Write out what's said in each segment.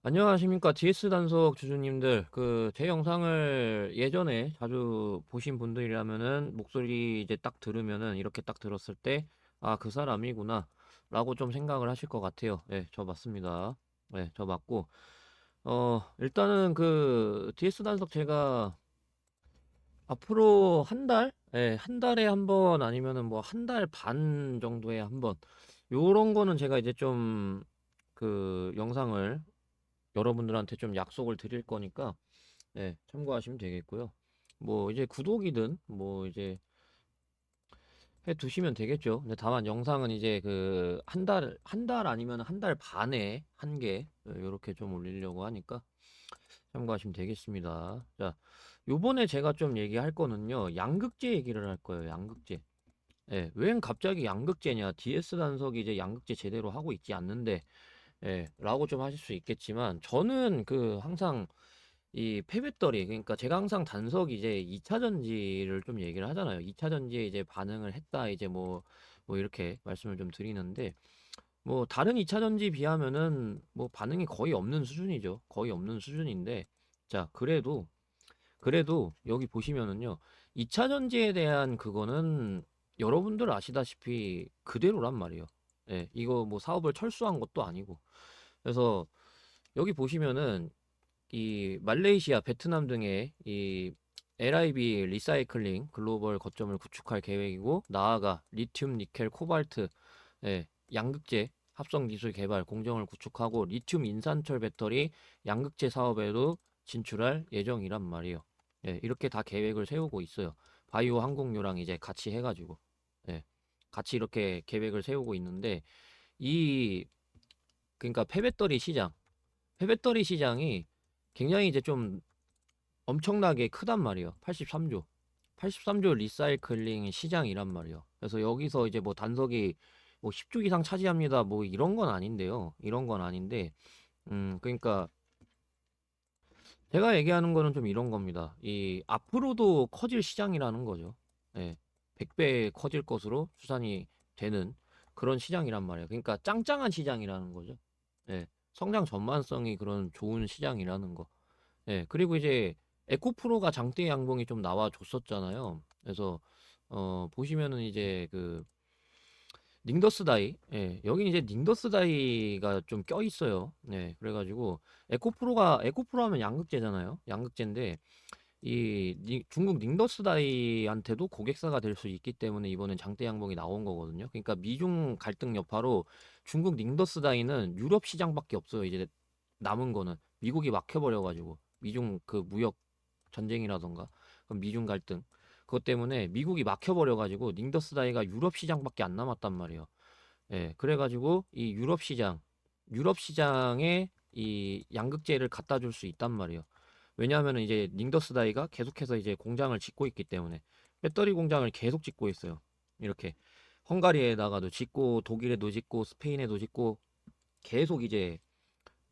안녕하십니까. DS 단속 주주님들. 제 영상을 예전에 자주 보신 분들이라면은 목소리 이제 딱 들으면은 이렇게 딱 들었을 때, 아, 그 사람이구나. 라고 좀 생각을 하실 것 같아요. 네, 저 맞습니다. 네, 저 맞고. 일단은 DS 단속 제가 앞으로 한 달? 네, 한 달에 한 번 아니면은 뭐 한 달 반 정도에 한 번. 요런 거는 제가 이제 좀 영상을 여러분들한테 좀 약속을 드릴 거니까 네, 참고하시면 되겠고요. 뭐 이제 구독이든 뭐 이제 해 두시면 되겠죠. 근데 다만 영상은 이제 한 달 아니면 한 달 반에 한 개 요렇게 좀 올리려고 하니까 참고하시면 되겠습니다. 자, 요번에 제가 좀 얘기할 거는요. 양극재 얘기를 할 거예요. 양극재. 예, 웬 갑자기 양극재냐? DS 단속이 이제 양극재 제대로 하고 있지 않는데 라고 좀 하실 수 있겠지만 저는 항상 이 폐배터리, 그러니까 제가 항상 단속 이제 2차 전지를 좀 얘기를 하잖아요. 2차 전지에 이제 반응을 했다 이제 뭐 이렇게 말씀을 좀 드리는데, 뭐 다른 2차 전지 비하면은 뭐 반응이 거의 없는 수준이죠. 거의 없는 수준인데, 자, 그래도 여기 보시면은요. 2차 전지에 대한 그거는 여러분들 아시다시피 그대로란 말이에요. 예, 이거 뭐 사업을 철수한 것도 아니고. 그래서 여기 보시면은 이 말레이시아, 베트남 등의 이 LIB 리사이클링 글로벌 거점을 구축할 계획이고, 나아가 리튬, 니켈, 코발트, 양극재 합성 기술 개발 공정을 구축하고 리튬 인산철 배터리 양극재 사업에도 진출할 예정이란 말이에요. 이렇게 다 계획을 세우고 있어요. 바이오 항공유랑 이제 같이 해가지고, 예, 같이 이렇게 계획을 세우고 있는데, 이 그러니까 폐배터리 시장이 굉장히 이제 좀 엄청나게 크단 말이에요. 83조. 83조 리사이클링 시장이란 말이에요. 그래서 여기서 이제 뭐 단석이 뭐 10조 이상 차지합니다. 뭐 이런 건 아닌데요. 이런 건 아닌데, 그러니까 제가 얘기하는 거는 좀 이런 겁니다. 이 앞으로도 커질 시장이라는 거죠. 예. 100배 커질 것으로 추산이 되는 그런 시장이란 말이에요. 그러니까 짱짱한 시장이라는 거죠. 예. 성장 전망성이 그런 좋은 시장이라는 거. 예, 그리고 이제 에코프로가 장대 양봉이 좀 나와줬었잖아요. 그래서 보시면은 이제 닝더스 다이, 여기 이제 닝더스 다이가 좀 껴 있어요. 그래가지고 에코프로 하면 양극재잖아요. 양극재인데 중국 닝더스 다이한테도 고객사가 될 수 있기 때문에 이번엔 장대 양봉이 나온 거거든요. 그러니까 미중 갈등 여파로 중국 닝더스 다이는 유럽 시장밖에 없어요. 이제 남은 거는 미국이 막혀버려가지고 미중 무역 전쟁이라던가 그럼 미중 갈등 그것 때문에 미국이 막혀버려가지고 닝더스 다이가 유럽 시장밖에 안 남았단 말이에요. 그래가지고 이 유럽 시장에 이 양극재를 갖다 줄 수 있단 말이에요. 왜냐하면 이제 닝더스 다이가 계속해서 이제 공장을 짓고 있기 때문에 배터리 공장을 계속 짓고 있어요. 이렇게 헝가리에다가도 짓고 독일에도 짓고 스페인에도 짓고 계속 이제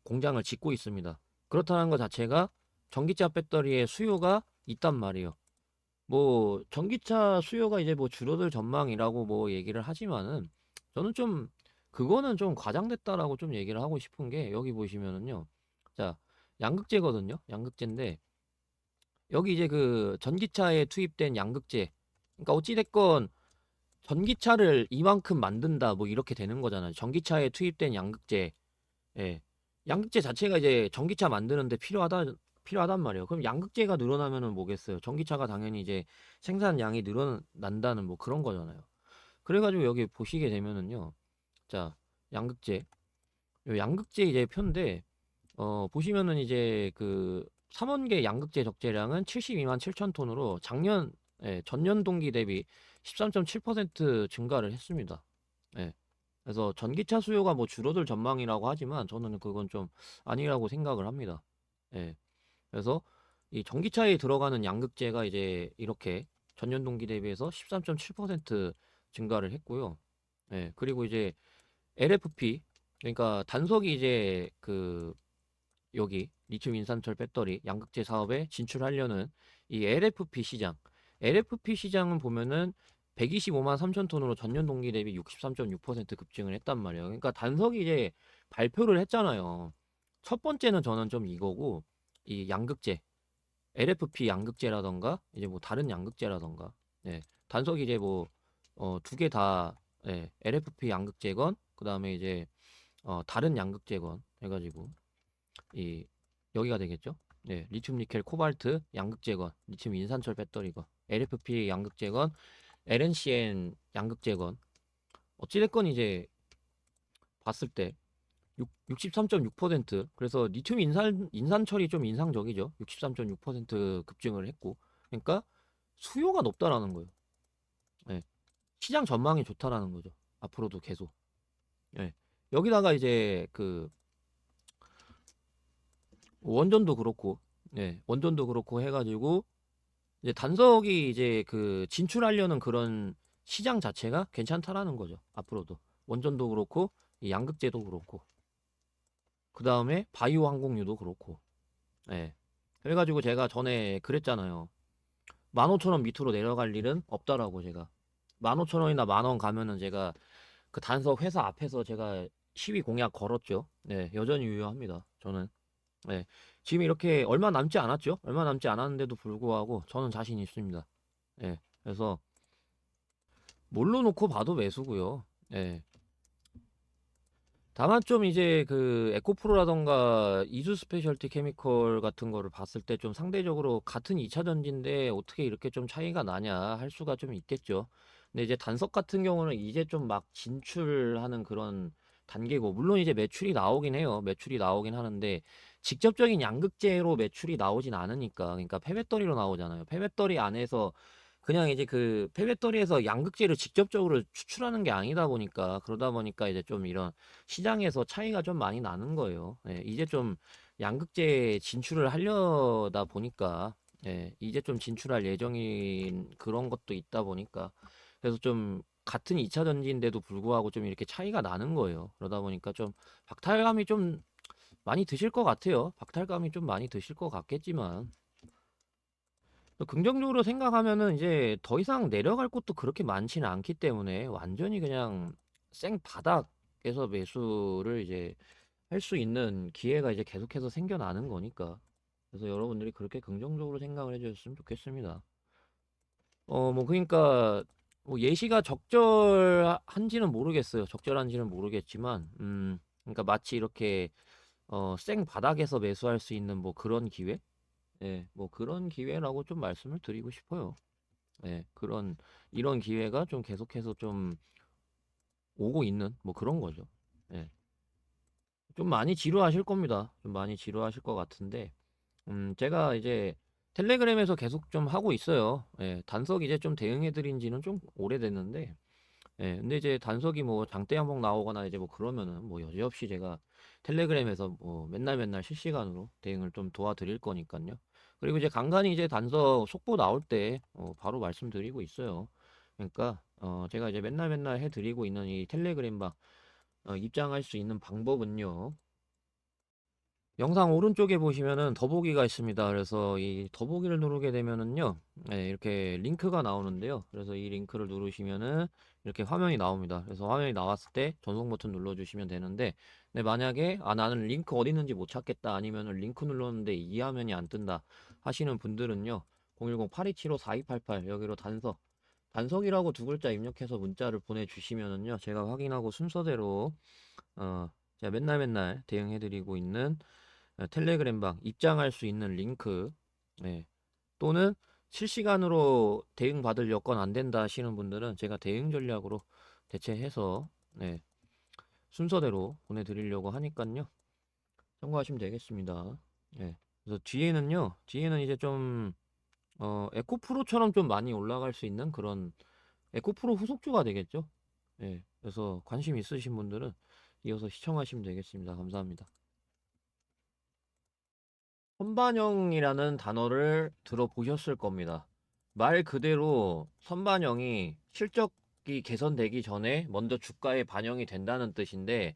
공장을 짓고 있습니다. 그렇다는 것 자체가 전기차 배터리의 수요가 있단 말이에요. 뭐 전기차 수요가 이제 뭐 줄어들 전망이라고 뭐 얘기를 하지만은 저는 좀 그거는 좀 과장됐다라고 좀 얘기를 하고 싶은 게 여기 보시면은요. 자, 양극재거든요. 양극재인데 여기 이제 전기차에 투입된 양극재. 그러니까 어찌됐건 전기차를 이만큼 만든다 뭐 이렇게 되는 거잖아요. 전기차에 투입된 양극재. 예. 양극재 자체가 이제 전기차 만드는데 필요하단 말이에요. 그럼 양극재가 늘어나면은 뭐겠어요? 전기차가 당연히 이제 생산량이 늘어난다는 뭐 그런 거잖아요. 그래가지고 여기 보시게 되면은요. 자, 양극재. 요 양극재 이제 표인데, 보시면은 이제 3원계 양극재 적재량은 72만 7천 톤으로 전년 동기 대비 13.7% 증가를 했습니다. 예. 그래서 전기차 수요가 뭐 줄어들 전망이라고 하지만 저는 그건 좀 아니라고 생각을 합니다. 예. 그래서 이 전기차에 들어가는 양극재가 이제 이렇게 전년 동기 대비해서 13.7% 증가를 했고요. 그리고 이제 LFP 그러니까 단석이 이제 여기 리튬 인산철 배터리 양극재 사업에 진출하려는 이 LFP 시장은 보면은 125만 3천 톤으로 전년 동기 대비 63.6% 급증을 했단 말이에요. 그러니까 단석이 이제 발표를 했잖아요. 첫 번째는 저는 좀 이거고, 이 양극재, LFP 양극재라던가 이제 뭐 다른 양극재라던가, 예, 단석이 이제 뭐 두 개 다, 예, LFP 양극재건 그다음에 이제 다른 양극재건 해가지고 이 여기가 되겠죠. 네, 리튬 니켈 코발트 양극재건, 리튬 인산철 배터리건, LFP 양극재건, LNCN 양극재건, 어찌됐건 이제 봤을 때 63.6%, 그래서 리튬 인산철이 좀 인상적이죠. 63.6% 급증을 했고, 그러니까 수요가 높다라는 거예요. 예, 시장 전망이 좋다라는 거죠. 앞으로도 계속. 예, 여기다가 이제 그 원전도 그렇고, 예, 원전도 그렇고 해가지고 이제 단석이 이제 그 진출하려는 그런 시장 자체가 괜찮다라는 거죠. 앞으로도 원전도 그렇고 이 양극재도 그렇고 그 다음에 바이오 항공유도 그렇고, 예. 그래가지고 제가 전에 그랬잖아요. 15,000원 밑으로 내려갈 일은 없다라고 제가 15,000원이나 10,000원 가면은 제가 그 단석 회사 앞에서 제가 시위 공약 걸었죠. 네, 여전히 유효합니다. 저는. 네. 지금 이렇게 얼마 남지 않았죠? 얼마 남지 않았는데도 불구하고 저는 자신 있습니다. 예. 그래서 뭘로 놓고 봐도 매수고요. 예. 다만 좀 이제 그 에코프로라던가 이수 스페셜티 케미컬 같은 거를 봤을 때 좀 상대적으로 같은 2차 전지인데 어떻게 이렇게 좀 차이가 나냐 할 수가 좀 있겠죠. 근데 이제 단석 같은 경우는 이제 좀 막 진출하는 그런 단계고, 물론 이제 매출이 나오긴 해요. 매출이 나오긴 하는데 직접적인 양극재로 매출이 나오진 않으니까, 그러니까 폐배터리로 나오잖아요. 폐배터리 안에서 그냥 이제 그 폐배터리에서 양극재를 직접적으로 추출하는 게 아니다 보니까, 그러다 보니까 이제 좀 이런 시장에서 차이가 좀 많이 나는 거예요. 예, 이제 좀 양극재 진출을 하려다 보니까, 예, 이제 좀 진출할 예정인 그런 것도 있다 보니까, 그래서 좀 같은 2차 전지인데도 불구하고 좀 이렇게 차이가 나는 거예요. 그러다 보니까 좀 박탈감이 좀 많이 드실 것 같아요. 박탈감이 좀 많이 드실 것 같겠지만, 또 긍정적으로 생각하면은 이제 더 이상 내려갈 곳도 그렇게 많지는 않기 때문에 완전히 그냥 생 바닥에서 매수를 이제 할 수 있는 기회가 이제 계속해서 생겨나는 거니까. 그래서 여러분들이 그렇게 긍정적으로 생각을 해주셨으면 좋겠습니다. 뭐 그러니까 뭐 예시가 적절한지는 모르겠어요. 적절한지는 모르겠지만, 그러니까 마치 이렇게 생 바닥에서 매수할 수 있는 뭐 그런 기회? 예, 뭐 그런 기회라고 좀 말씀을 드리고 싶어요. 예, 이런 기회가 좀 계속해서 좀 오고 있는 뭐 그런 거죠. 예, 좀 많이 지루하실 겁니다. 좀 많이 지루하실 것 같은데, 제가 이제 텔레그램에서 계속 좀 하고 있어요. 예, 단석 이제 좀 대응해드린 지는 좀 오래됐는데, 예, 근데 이제 단석이 뭐 장대 한복 나오거나 이제 뭐 그러면은 뭐 여지없이 제가 텔레그램에서 뭐 맨날 맨날 실시간으로 대응을 좀 도와드릴 거니까요. 그리고 이제 간간히 이제 단석 속보 나올 때 바로 말씀드리고 있어요. 그러니까 제가 이제 맨날 맨날 해드리고 있는 이 텔레그램방 입장할 수 있는 방법은요. 영상 오른쪽에 보시면은 더보기가 있습니다. 그래서 이 더보기를 누르게 되면은요, 네, 이렇게 링크가 나오는데요. 그래서 이 링크를 누르시면은 이렇게 화면이 나옵니다. 그래서 화면이 나왔을 때 전송 버튼 눌러주시면 되는데, 네, 만약에 나는 링크 어디 있는지 못 찾겠다, 아니면은 링크 눌렀는데 이 화면이 안 뜬다 하시는 분들은요, 010-8275-4288 여기로 단석이라고 두 글자 입력해서 문자를 보내주시면은요, 제가 확인하고 순서대로 제가 맨날 맨날 대응해드리고 있는 텔레그램방 입장할 수 있는 링크, 네, 또는 실시간으로 대응받을 여건 안 된다 하시는 분들은 제가 대응 전략으로 대체해서, 네, 순서대로 보내드리려고 하니깐요. 참고하시면 되겠습니다. 네, 그래서 뒤에는 이제 좀 에코프로처럼 좀 많이 올라갈 수 있는 그런 에코프로 후속주가 되겠죠. 네, 그래서 관심 있으신 분들은 이어서 시청하시면 되겠습니다. 감사합니다. 선반영이라는 단어를 들어보셨을 겁니다. 말 그대로 선반영이 실적이 개선되기 전에 먼저 주가에 반영이 된다는 뜻인데,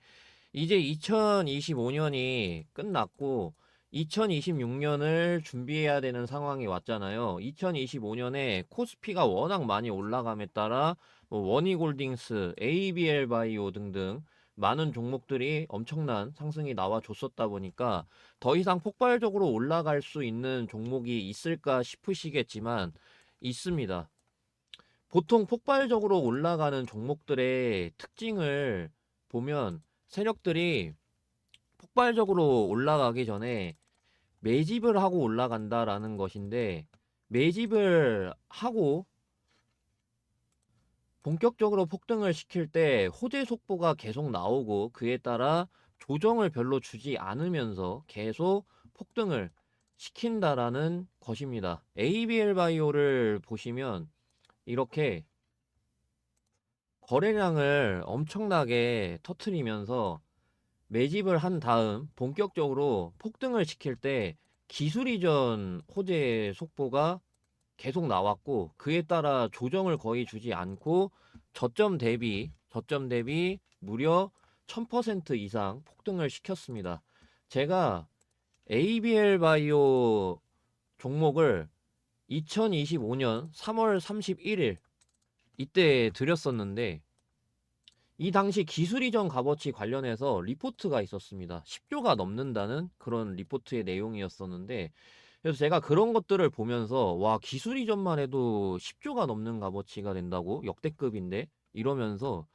이제 2025년이 끝났고 2026년을 준비해야 되는 상황이 왔잖아요. 2025년에 코스피가 워낙 많이 올라감에 따라 뭐 원희골딩스, ABL 바이오 등등 많은 종목들이 엄청난 상승이 나와줬었다 보니까 더 이상 폭발적으로 올라갈 수 있는 종목이 있을까 싶으시겠지만 있습니다. 보통 폭발적으로 올라가는 종목들의 특징을 보면 세력들이 폭발적으로 올라가기 전에 매집을 하고 올라간다라는 것인데, 매집을 하고 본격적으로 폭등을 시킬 때 호재 속보가 계속 나오고 그에 따라 조정을 별로 주지 않으면서 계속 폭등을 시킨다라는 것입니다. ABL 바이오를 보시면 이렇게 거래량을 엄청나게 터트리면서 매집을 한 다음 본격적으로 폭등을 시킬 때 기술 이전 호재 속보가 계속 나왔고 그에 따라 조정을 거의 주지 않고 저점 대비 무려 1000% 이상 폭등을 시켰습니다. 제가 ABL 바이오 종목을 2025년 3월 31일 이때 드렸었는데, 이 당시 기술 이전 값어치 관련해서 리포트가 있었습니다. 10조가 넘는다는 그런 리포트의 내용이었었는데, 그래서 제가 그런 것들을 보면서 와, 기술 이전만 해도 10조가 넘는 값어치가 된다고? 역대급인데? 이러면서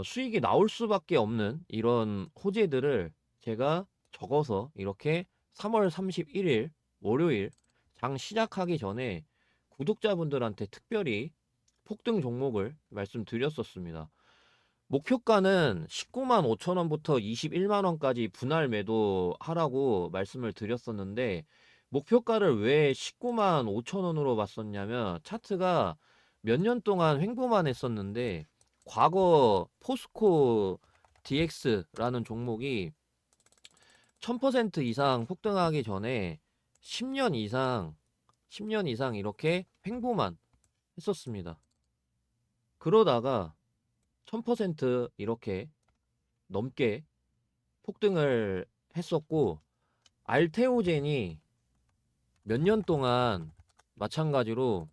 수익이 나올 수밖에 없는 이런 호재들을 제가 적어서 이렇게 3월 31일 월요일 장 시작하기 전에 구독자분들한테 특별히 폭등 종목을 말씀드렸었습니다. 목표가는 19만 5천 원부터 21만 원까지 분할 매도하라고 말씀을 드렸었는데, 목표가를 왜 19만 5천 원으로 봤었냐면 차트가 몇 년 동안 횡보만 했었는데, 과거 포스코 DX라는 종목이 1000% 이상 폭등하기 전에 10년 이상 10년 이상 이렇게 횡보만 했었습니다. 그러다가 1000% 이렇게 넘게 폭등을 했었고, 알테오젠이 몇 년 동안 마찬가지로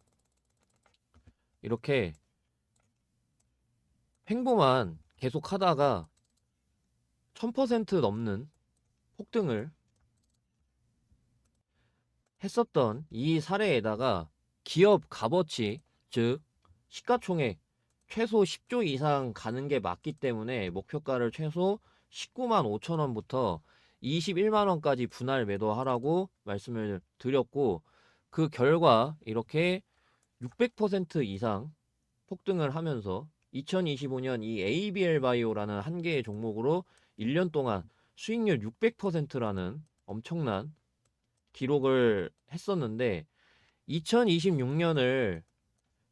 이렇게 횡보만 계속 하다가 1000% 넘는 폭등을 했었던 이 사례에다가 기업 값어치, 즉 시가총액 최소 10조 이상 가는 게 맞기 때문에 목표가를 최소 19만 5천 원부터 21만 원까지 분할 매도하라고 말씀을 드렸고, 그 결과 이렇게 600% 이상 폭등을 하면서 2025년 이 ABL 바이오라는 한 개의 종목으로 1년 동안 수익률 600%라는 엄청난 기록을 했었는데, 2026년을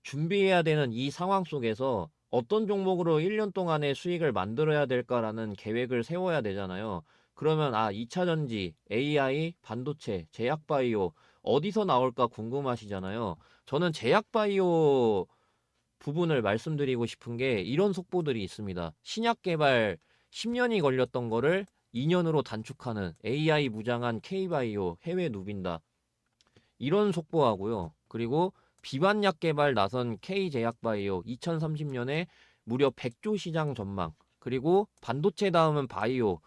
준비해야 되는 이 상황 속에서 어떤 종목으로 1년 동안의 수익을 만들어야 될까라는 계획을 세워야 되잖아요. 그러면 2차 전지, AI, 반도체, 제약바이오 어디서 나올까 궁금하시잖아요. 저는 제약바이오 부분을 말씀드리고 싶은 게 이런 속보들이 있습니다. 신약 개발 10년이 걸렸던 거를 2년으로 단축하는 AI 무장한 K바이오 해외 누빈다. 이런 속보하고요. 그리고 비반약 개발 나선 K제약바이오 2030년에 무려 100조 시장 전망. 그리고 반도체 다음은 바이오.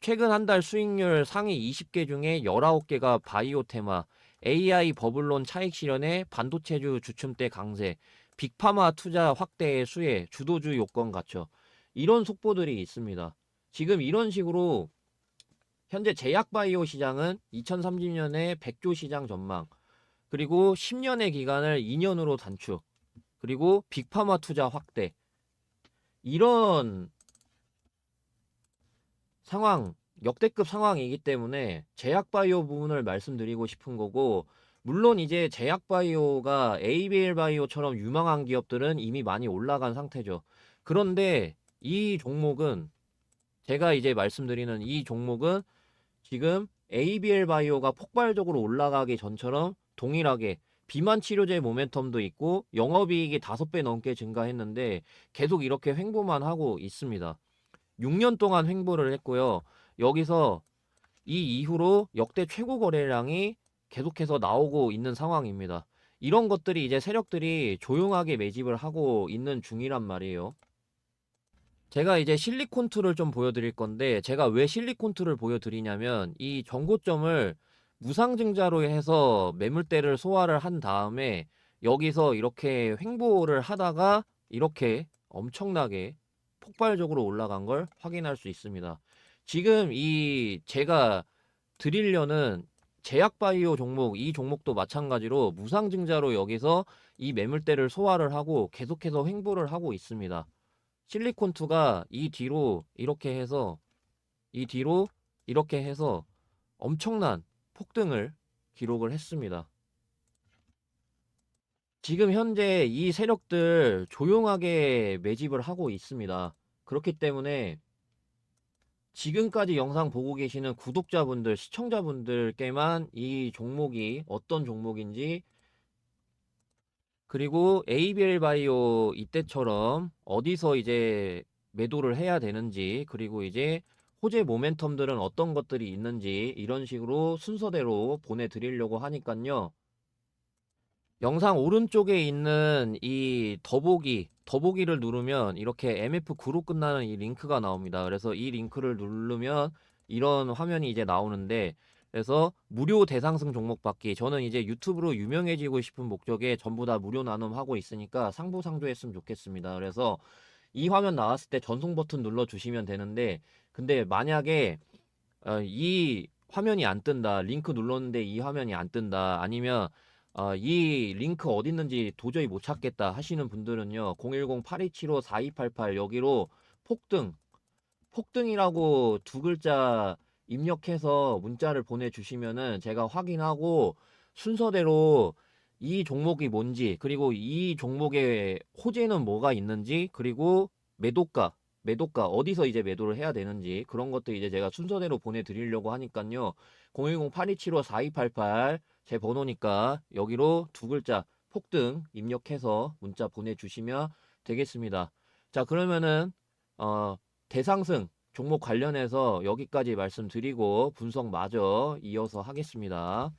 최근 한 달 수익률 상위 20개 중에 19개가 바이오 테마. AI 버블론 차익 실현에 반도체주 주춤대 강세. 빅파마 투자 확대의 수혜. 주도주 요건 갖춰. 이런 속보들이 있습니다. 지금 이런 식으로 현재 제약바이오 시장은 2030년에 100조 시장 전망, 그리고 10년의 기간을 2년으로 단축, 그리고 빅파마 투자 확대, 이런 상황, 역대급 상황이기 때문에 제약바이오 부분을 말씀드리고 싶은 거고, 물론 이제 제약바이오가 ABL 바이오처럼 유망한 기업들은 이미 많이 올라간 상태죠. 그런데 이 종목은, 제가 이제 말씀드리는 이 종목은 지금 ABL 바이오가 폭발적으로 올라가기 전처럼 동일하게 비만 치료제 모멘텀도 있고 영업이익이 5배 넘게 증가했는데 계속 이렇게 횡보만 하고 있습니다. 6년 동안 횡보를 했고요. 여기서 이 이후로 역대 최고 거래량이 계속해서 나오고 있는 상황입니다. 이런 것들이 이제 세력들이 조용하게 매집을 하고 있는 중이란 말이에요. 제가 이제 실리콘 툴을 좀 보여드릴 건데, 제가 왜 실리콘 툴을 보여드리냐면, 이 정고점을 무상증자로 해서 매물대를 소화를 한 다음에, 여기서 이렇게 횡보를 하다가, 이렇게 엄청나게 폭발적으로 올라간 걸 확인할 수 있습니다. 지금 이 제가 드리려는 제약바이오 종목, 이 종목도 마찬가지로 무상증자로 여기서 이 매물대를 소화를 하고 계속해서 횡보를 하고 있습니다. 실리콘2가 이 뒤로 이렇게 해서 엄청난 폭등을 기록을 했습니다. 지금 현재 이 세력들 조용하게 매집을 하고 있습니다. 그렇기 때문에 지금까지 영상 보고 계시는 구독자분들, 시청자분들께만 이 종목이 어떤 종목인지, 그리고 ABL 바이오 이때처럼 어디서 이제 매도를 해야 되는지, 그리고 이제 호재 모멘텀들은 어떤 것들이 있는지, 이런 식으로 순서대로 보내드리려고 하니깐요. 영상 오른쪽에 있는 이 더보기를 누르면 이렇게 MF9로 끝나는 이 링크가 나옵니다. 그래서 이 링크를 누르면 이런 화면이 이제 나오는데, 그래서 무료 대상승 종목 받기, 저는 이제 유튜브로 유명해지고 싶은 목적에 전부 다 무료 나눔하고 있으니까 상부상조했으면 좋겠습니다. 그래서 이 화면 나왔을 때 전송 버튼 눌러 주시면 되는데, 근데 만약에 이 화면이 안 뜬다, 링크 눌렀는데 이 화면이 안 뜬다, 아니면 이 링크 어디 있는지 도저히 못 찾겠다 하시는 분들은요, 010-8275-4288 여기로 폭등이라고 두 글자 입력해서 문자를 보내주시면은 제가 확인하고 순서대로 이 종목이 뭔지, 그리고 이 종목의 호재는 뭐가 있는지, 그리고 매도가 어디서 이제 매도를 해야 되는지, 그런 것들 이제 제가 순서대로 보내드리려고 하니깐요. 010-8275-4288 제 번호니까 여기로 두 글자 폭등 입력해서 문자 보내주시면 되겠습니다. 자, 그러면은 대상승 종목 관련해서 여기까지 말씀드리고 분석마저 이어서 하겠습니다.